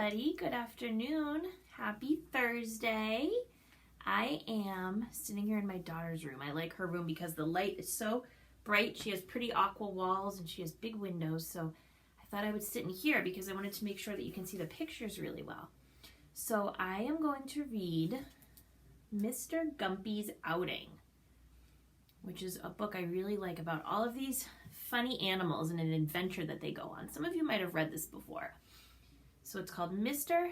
everybody. Good afternoon. Happy Thursday. I am sitting here in my daughter's room. I like her room because the light is so bright. She has pretty aqua walls and she has big windows. So I thought I would sit in here because I wanted to make sure that you can see the pictures really well. So I am going to read Mr. Gumpy's Outing, which is a book I really like about all of these funny animals and an adventure that they go on. Some of you might have read this before. So it's called Mr.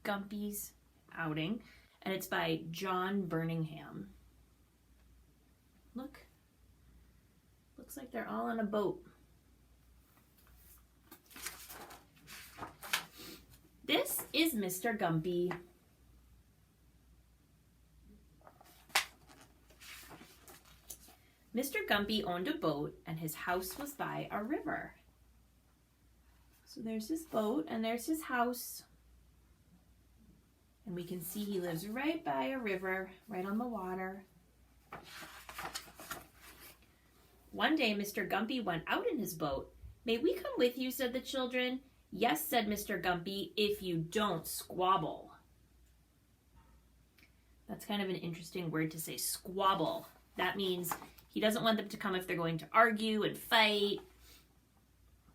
Gumpy's Outing, and it's by John Birmingham. Look, looks like they're all on a boat. This is Mr. Gumpy. Mr. Gumpy owned a boat and his house was by a river. So there's his boat and there's his house. And we can see he lives right by a river, right on the water. One day, Mr. Gumpy went out in his boat. "May we come with you?" said the children. "Yes," said Mr. Gumpy, "if you don't squabble." That's kind of an interesting word to say, squabble. That means he doesn't want them to come if they're going to argue and fight.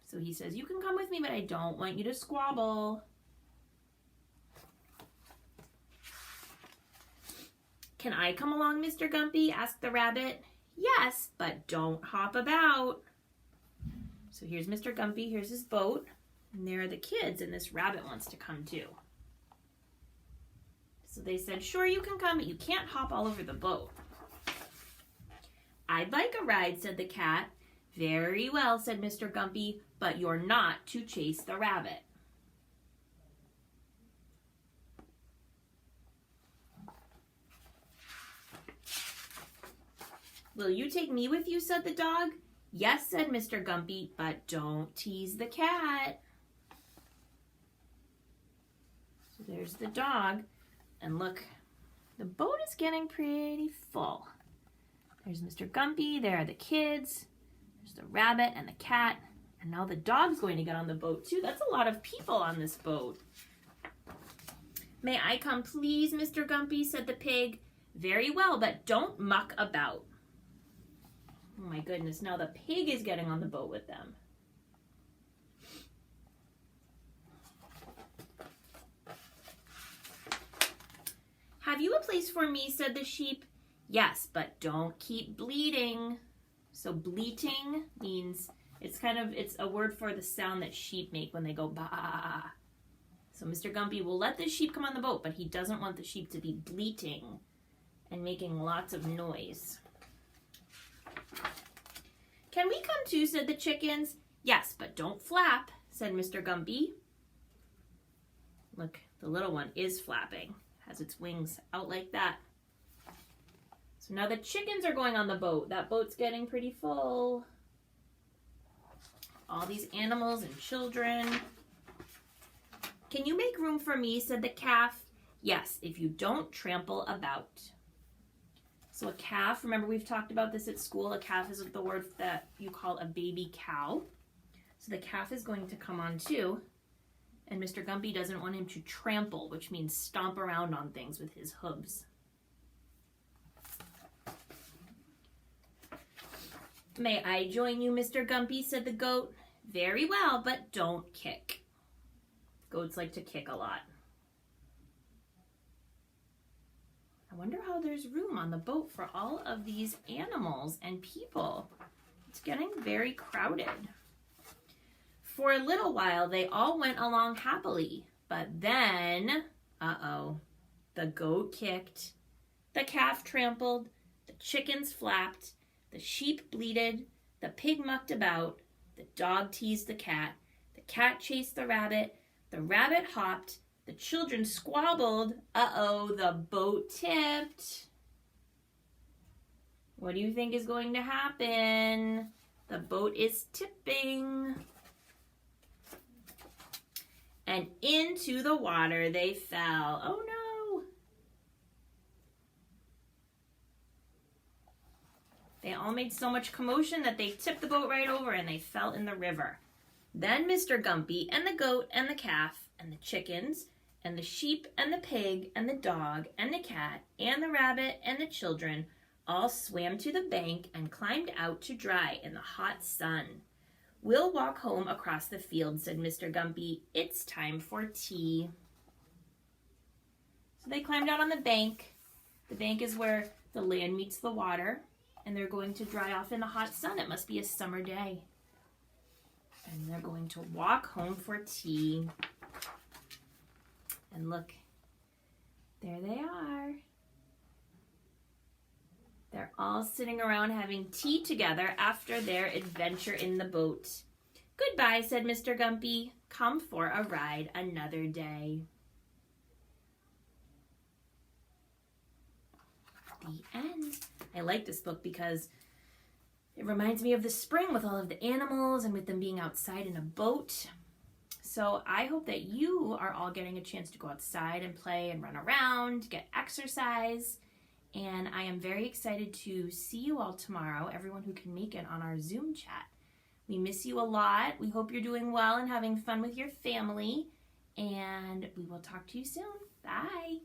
So he says, "You can come with me, but I don't want you to squabble." "Can I come along, Mr. Gumpy?" asked the rabbit. "Yes, but don't hop about." So here's Mr. Gumpy, here's his boat, and there are the kids, and this rabbit wants to come too. So they said, "Sure, you can come, but you can't hop all over the boat." "I'd like a ride," said the cat. "Very well," said Mr. Gumpy, "but you're not to chase the rabbit." "Will you take me with you?" said the dog. "Yes," said Mr. Gumpy, "but don't tease the cat." So there's the dog, and look, the boat is getting pretty full. There's Mr. Gumpy, there are the kids, there's the rabbit and the cat, and now the dog's going to get on the boat too. That's a lot of people on this boat. "May I come, please, Mr. Gumpy?" said the pig. "Very well, but don't muck about." Oh my goodness, now the pig is getting on the boat with them. "Have you a place for me?" said the sheep. "Yes, but don't keep bleating." So bleating means, it's a word for the sound that sheep make when they go baa. So Mr. Gumpy will let the sheep come on the boat, but he doesn't want the sheep to be bleating and making lots of noise. "Can we come too?" said the chickens. "Yes, but don't flap," said Mr. Gumpy. Look, the little one is flapping, has its wings out like that. So now the chickens are going on the boat. That boat's getting pretty full. All these animals and children. "Can you make room for me?" said the calf. "Yes, if you don't trample about." So a calf, remember we've talked about this at school, a calf is the word that you call a baby cow. So the calf is going to come on too. And Mr. Gumpy doesn't want him to trample, which means stomp around on things with his hooves. "May I join you, Mr. Gumpy?" said the goat. "Very well, but don't kick." Goats like to kick a lot. I wonder how there's room on the boat for all of these animals and people. It's getting very crowded. For a little while, they all went along happily, but then, the goat kicked, the calf trampled, the chickens flapped, the sheep bleated, the pig mucked about, the dog teased the cat chased the rabbit hopped, the children squabbled, the boat tipped. What do you think is going to happen? The boat is tipping. And into the water they fell. Oh no! They all made so much commotion that they tipped the boat right over and they fell in the river. Then Mr. Gumpy and the goat and the calf and the chickens and the sheep and the pig and the dog and the cat and the rabbit and the children all swam to the bank and climbed out to dry in the hot sun. "We'll walk home across the field," said Mr. Gumpy. "It's time for tea." So they climbed out on the bank. The bank is where the land meets the water, and they're going to dry off in the hot sun. It must be a summer day. And they're going to walk home for tea. And look, there they are. They're all sitting around having tea together after their adventure in the boat. "Goodbye," said Mr. Gumpy. "Come for a ride another day." The end. I like this book because it reminds me of the spring with all of the animals and with them being outside in a boat. So I hope that you are all getting a chance to go outside and play and run around, get exercise. And I am very excited to see you all tomorrow, everyone who can make it on our Zoom chat. We miss you a lot. We hope you're doing well and having fun with your family. And we will talk to you soon. Bye.